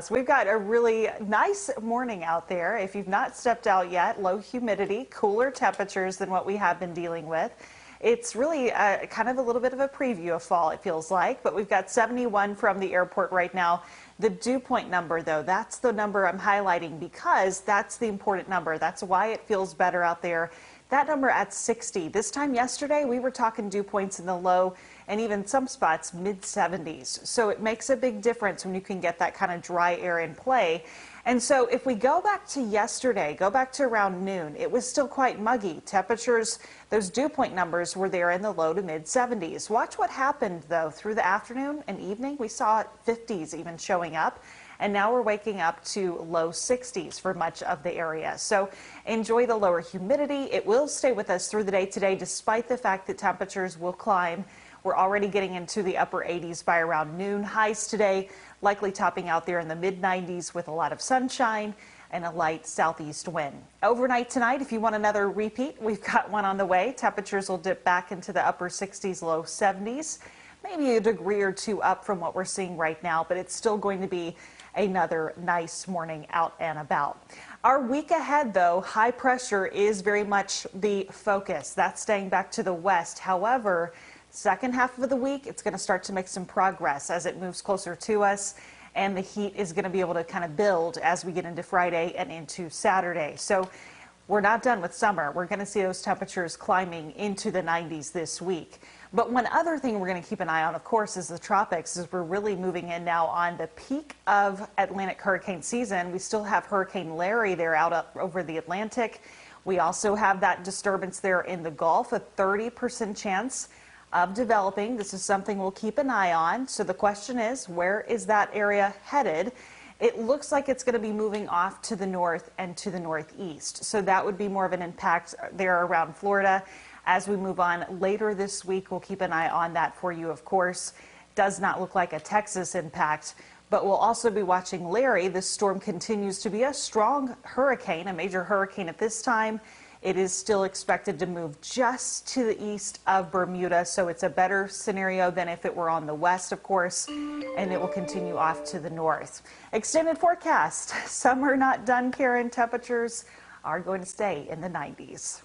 So we've got a really nice morning out there. If you've not stepped out yet, low humidity, cooler temperatures than what we have been dealing with. It's really kind of a little bit of a preview of fall, it feels like, but we've got 71 from the airport right now. The dew point number, though, that's the number I'm highlighting because that's the important number. That's why it feels better out there. That number at 60. This time yesterday, we were talking dew points in the low and even some spots mid 70s. So it makes a big difference when you can get that kind of dry air in play. And so if we go back to yesterday, go back to around noon, it was still quite muggy. Temperatures, those dew point numbers were there in the low to mid 70s. Watch what happened, though, through the afternoon and evening. We saw 50s even showing up. And now we're waking up to low 60s for much of the area. So enjoy the lower humidity. It will stay with us through the day today, despite the fact that temperatures will climb. We're already getting into the upper 80s by around noon. Highs today likely topping out there in the mid 90s with a lot of sunshine and a light southeast wind. Overnight tonight, if you want another repeat, we've got one on the way. Temperatures will dip back into the upper 60s, low 70s. Maybe a degree or two up from what we're seeing right now, but it's still going to be another nice morning out and about. Our week ahead, though, high pressure is very much the focus. That's staying back to the west. However, second half of the week, it's going to start to make some progress as it moves closer to us, and the heat is going to be able to kind of build as we get into Friday and into Saturday. So we're not done with summer. We're going to see those temperatures climbing into the 90s this week. But one other thing we're going to keep an eye on, of course, is the tropics, as we're really moving in now on the peak of Atlantic hurricane season. We still have Hurricane Larry there out over the Atlantic. We also have that disturbance there in the Gulf, a 30% chance of developing. This is something we'll keep an eye on. So the question is, where is that area headed? It looks like it's going to be moving off to the north and to the northeast. So that would be more of an impact there around Florida. As we move on later this week, we'll keep an eye on that for you, of course. Does not look like a Texas impact, but we'll also be watching Larry. This storm continues to be a strong hurricane, a major hurricane at this time. It is still expected to move just to the east of Bermuda, so it's a better scenario than if it were on the west, of course, and it will continue off to the north. Extended forecast. Summer not done, Karen. Temperatures are going to stay in the 90s.